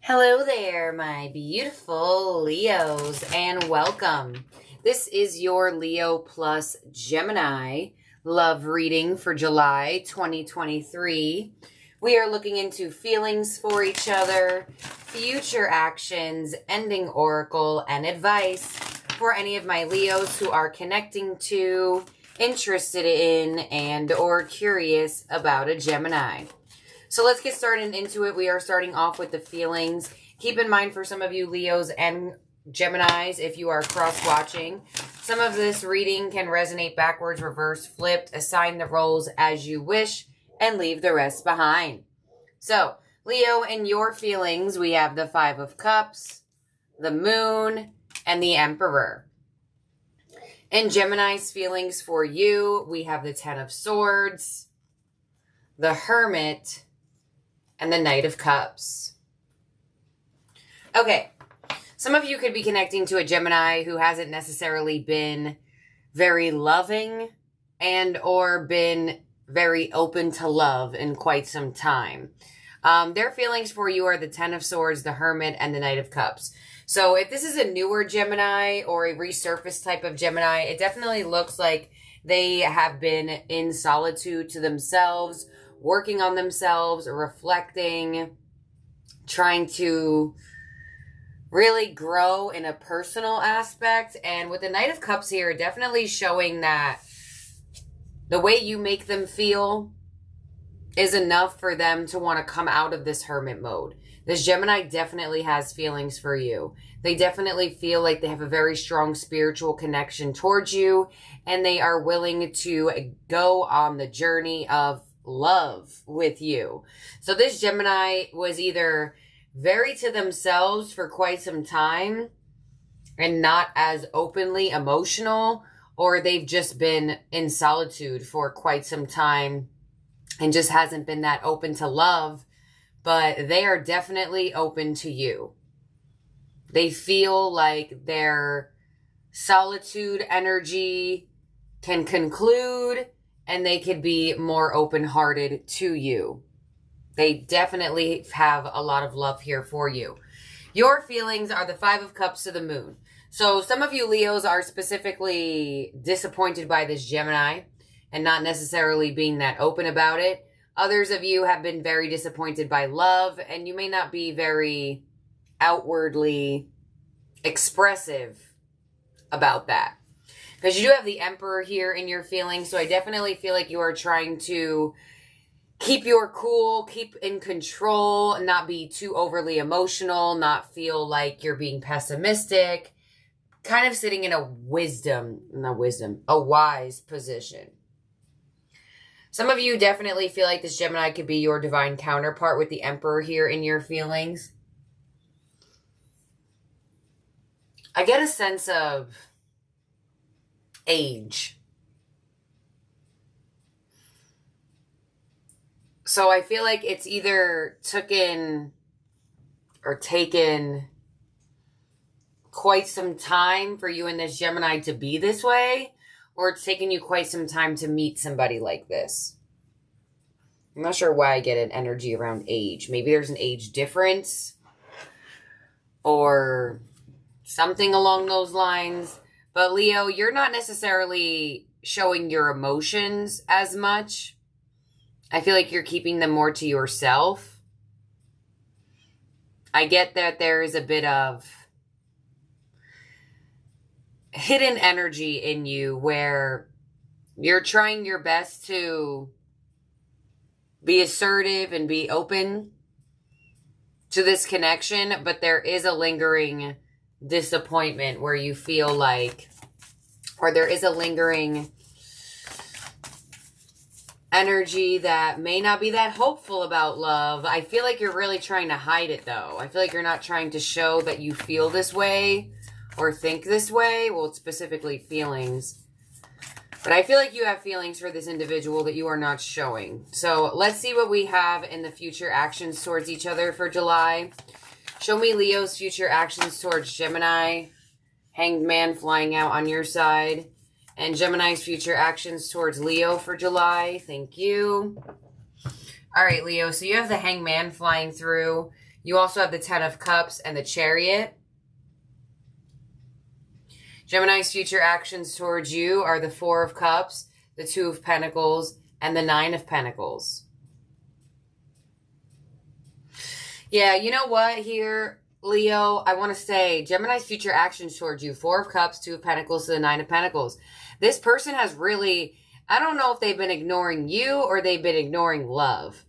Hello there, my beautiful Leos, and welcome. This is your Leo plus Gemini love reading for July 2023. We are looking into feelings for each other, future actions, ending oracle, and advice for any of my Leos who are connecting to, interested in, and or curious about a Gemini. So let's get started into it. We are starting off with the feelings. Keep in mind for some of you Leos and Geminis, if you are cross-watching, some of this reading can resonate backwards, reverse, flipped. Assign the roles as you wish and leave the rest behind. So, Leo, in your feelings, we have the Five of Cups, the Moon, and the Emperor. In Gemini's feelings for you, we have the Ten of Swords, the Hermit, and the Knight of Cups. Okay, some of you could be connecting to a Gemini who hasn't necessarily been very loving and or been very open to love in quite some time. Their feelings for you are the Ten of Swords, the Hermit, and the Knight of Cups. So if this is a newer Gemini or a resurfaced type of Gemini, it definitely looks like they have been in solitude to themselves, working on themselves, reflecting, trying to really grow in a personal aspect. And with the Knight of Cups here, definitely showing that the way you make them feel is enough for them to want to come out of this hermit mode. This Gemini definitely has feelings for you. They definitely feel like they have a very strong spiritual connection towards you, and they are willing to go on the journey of love with you. So this Gemini was either very to themselves for quite some time and not as openly emotional, or they've just been in solitude for quite some time and just hasn't been that open to love, but they are definitely open to you. They feel like their solitude energy can conclude and they could be more open-hearted to you. They definitely have a lot of love here for you. Your feelings are the Five of Cups to the Moon. So some of you Leos are specifically disappointed by this Gemini and not necessarily being that open about it. Others of you have been very disappointed by love, and you may not be very outwardly expressive about that. Because you do have the Emperor here in your feelings, so I definitely feel like you are trying to keep your cool, keep in control, not be too overly emotional, not feel like you're being pessimistic, kind of sitting in a wise position. Some of you definitely feel like this Gemini could be your divine counterpart with the Emperor here in your feelings. I get a sense of age. So I feel like it's either taken quite some time for you and this Gemini to be this way, or it's taken you quite some time to meet somebody like this. I'm not sure why I get an energy around age. Maybe there's an age difference or something along those lines. But Leo, you're not necessarily showing your emotions as much. I feel like you're keeping them more to yourself. I get that there is a bit of hidden energy in you where you're trying your best to be assertive and be open to this connection, but there is a lingering disappointment where you feel like, or there is a lingering energy that may not be that hopeful about love. I feel like you're really trying to hide it though. I feel like you're not trying to show that you feel this way or think this way. Well, it's specifically feelings. But I feel like you have feelings for this individual that you are not showing. So let's see what we have in the future actions towards each other for July. Show me Leo's future actions towards Gemini. Hanged Man flying out on your side. And Gemini's future actions towards Leo for July. Thank you. All right, Leo. So you have the Hanged Man flying through. You also have the Ten of Cups and the Chariot. Gemini's future actions towards you are the Four of Cups, the Two of Pentacles, and the Nine of Pentacles. Yeah, you know what here, Leo? I want to say Gemini's future actions towards you. Four of Cups, Two of Pentacles to the Nine of Pentacles. This person has really, I don't know if they've been ignoring you or they've been ignoring love.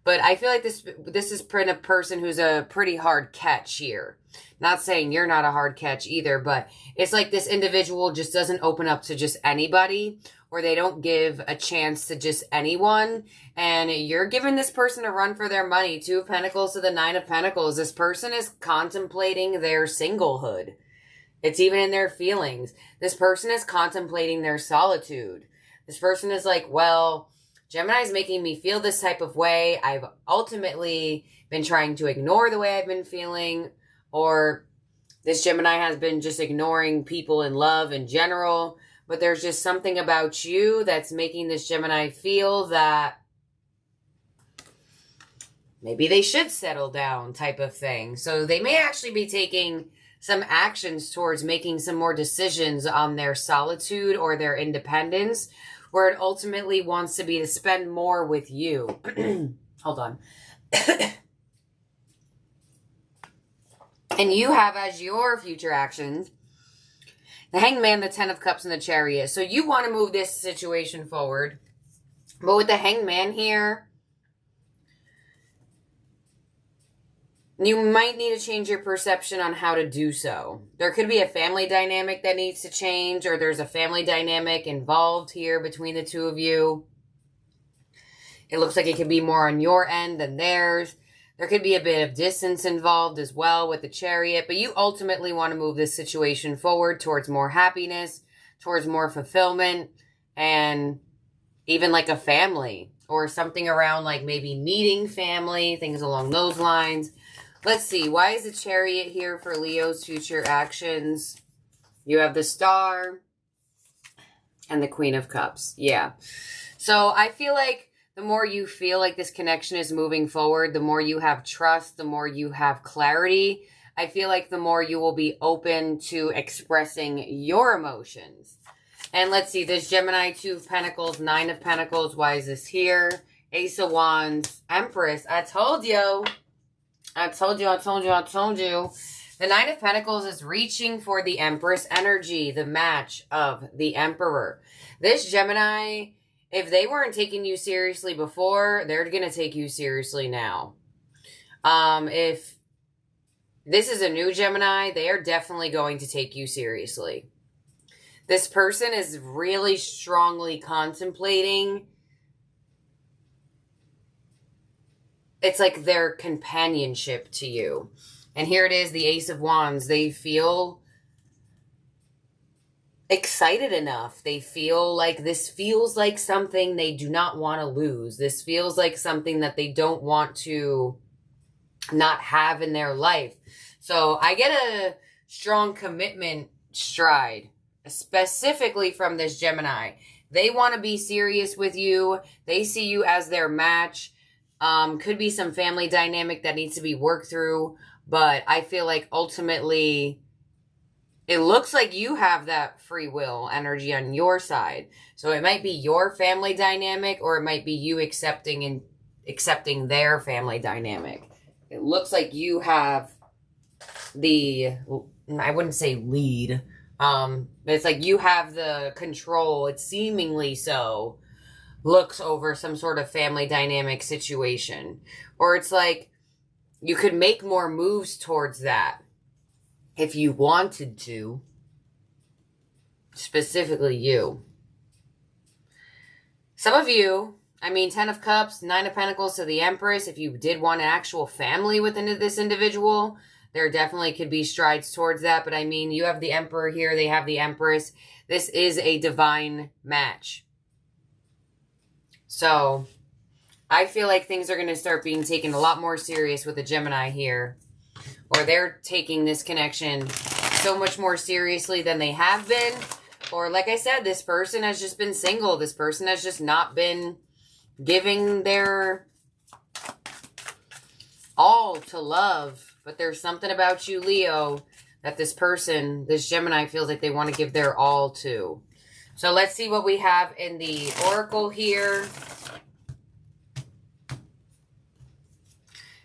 But I feel like this is a person who's a pretty hard catch here. Not saying you're not a hard catch either, but it's like this individual just doesn't open up to just anybody, or they don't give a chance to just anyone. And you're giving this person a run for their money. Two of Pentacles to the Nine of Pentacles. This person is contemplating their singlehood. It's even in their feelings. This person is contemplating their solitude. This person is like, well, Gemini's making me feel this type of way. I've ultimately been trying to ignore the way I've been feeling, or this Gemini has been just ignoring people in love in general. But there's just something about you that's making this Gemini feel that maybe they should settle down type of thing. So they may actually be taking some actions towards making some more decisions on their solitude or their independence, where it ultimately wants to be to spend more with you. Hold on. And you have as your future actions the Hangman, the Ten of Cups, and the Chariot. So you want to move this situation forward. But with the Hangman here, you might need to change your perception on how to do so. There could be a family dynamic that needs to change, or there's a family dynamic involved here between the two of you. It looks like it could be more on your end than theirs. There could be a bit of distance involved as well with the Chariot, but you ultimately want to move this situation forward towards more happiness, towards more fulfillment, and even like a family or something around like maybe meeting family, things along those lines. Let's see. Why is the Chariot here for Leo's future actions? You have the Star and the Queen of Cups. Yeah. So I feel like the more you feel like this connection is moving forward, the more you have trust, the more you have clarity, I feel like the more you will be open to expressing your emotions. And let's see, this Gemini, Two of Pentacles, Nine of Pentacles. Why is this here? Ace of Wands, Empress. I told you. I told you. The Nine of Pentacles is reaching for the Empress energy, the match of the Emperor. This Gemini, if they weren't taking you seriously before, they're going to take you seriously now. If this is a new Gemini, they are definitely going to take you seriously. This person is really strongly contemplating. It's like their companionship to you. And here it is, the Ace of Wands. They feel excited enough. They feel like this feels like something they do not want to lose. This feels like something that they don't want to not have in their life. So I get a strong commitment stride, specifically from this Gemini. They want to be serious with you. They see you as their match. Could be some family dynamic that needs to be worked through. But I feel like ultimately it looks like you have that free will energy on your side. So it might be your family dynamic, or it might be you accepting their family dynamic. It looks like you have the, I wouldn't say lead. But it's like you have the control. It's seemingly so. Looks over some sort of family dynamic situation. Or it's like you could make more moves towards that if you wanted to. Specifically you. Some of you, I mean, Ten of Cups, Nine of Pentacles to the Empress. If you did want an actual family within this individual, there definitely could be strides towards that. But I mean, you have the Emperor here. They have the Empress. This is a divine match. So I feel like things are going to start being taken a lot more serious with the Gemini here. Or they're taking this connection so much more seriously than they have been. Or like I said, this person has just been single. This person has just not been giving their all to love. But there's something about you, Leo, that this person, this Gemini, feels like they want to give their all to. So let's see what we have in the oracle here.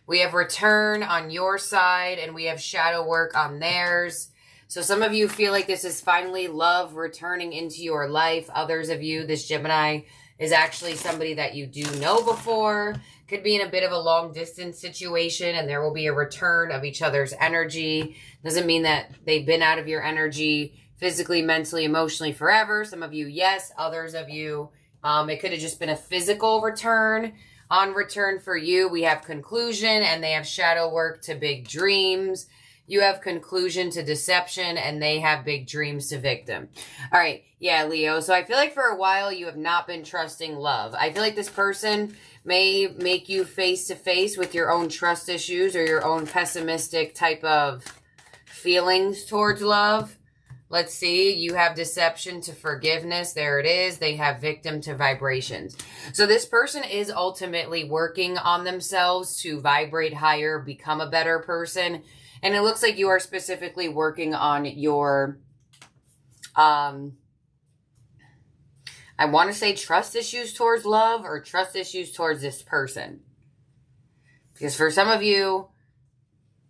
We have return on your side, and we have shadow work on theirs. So some of you feel like this is finally love returning into your life. Others of you, this Gemini, is actually somebody that you do know before. Could be in a bit of a long distance situation, and there will be a return of each other's energy. Doesn't mean that they've been out of your energy physically, mentally, emotionally forever. Some of you, yes. Others of you, it could have just been a physical return. On return for you, we have conclusion, and they have shadow work to big dreams. You have conclusion to deception, and they have big dreams to victim. All right. Yeah, Leo. So I feel like for a while you have not been trusting love. I feel like this person may make you face to face with your own trust issues or your own pessimistic type of feelings towards love. Let's see. You have deception to forgiveness. There it is. They have victim to vibrations. So this person is ultimately working on themselves to vibrate higher, become a better person. And it looks like you are specifically working on your, I want to say trust issues towards love or trust issues towards this person. Because for some of you,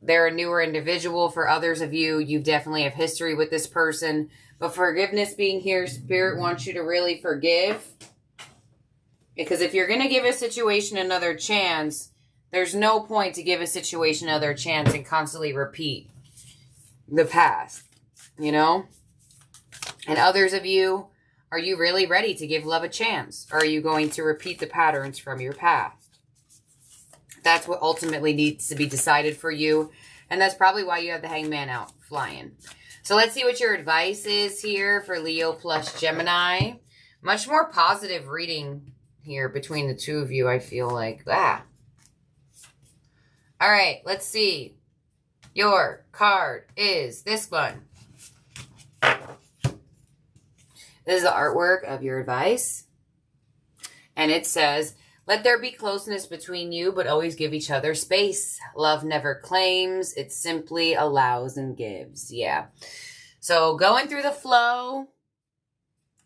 they're a newer individual. For others of you, you definitely have history with this person. But forgiveness being here, Spirit wants you to really forgive. Because if you're going to give a situation another chance, there's no point to give a situation another chance and constantly repeat the past, you know? And others of you, are you really ready to give love a chance? Or are you going to repeat the patterns from your past? That's what ultimately needs to be decided for you. And that's probably why you have the Hangman out flying. So let's see what your advice is here for Leo plus Gemini. Much more positive reading here between the two of you, I feel like. All right, let's see. Your card is this one. This is the artwork of your advice. And it says, let there be closeness between you, but always give each other space. Love never claims. It simply allows and gives. Yeah. So going through the flow,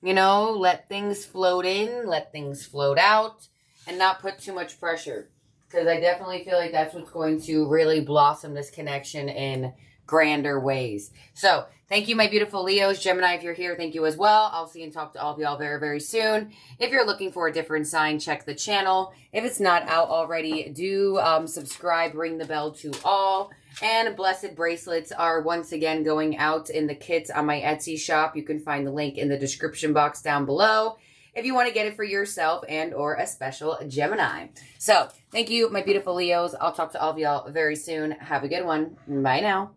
you know, let things float in, let things float out, and not put too much pressure. Because I definitely feel like that's what's going to really blossom this connection in grander ways. So, thank you, my beautiful Leos. Gemini, if you're here, thank you as well. I'll see and talk to all of y'all very, very soon. If you're looking for a different sign, check the channel. If it's not out already, do subscribe, ring the bell to all. And blessed bracelets are once again going out in the kits on my Etsy shop. You can find the link in the description box down below if you want to get it for yourself and or a special Gemini. So, thank you, my beautiful Leos. I'll talk to all of y'all very soon. Have a good one. Bye now.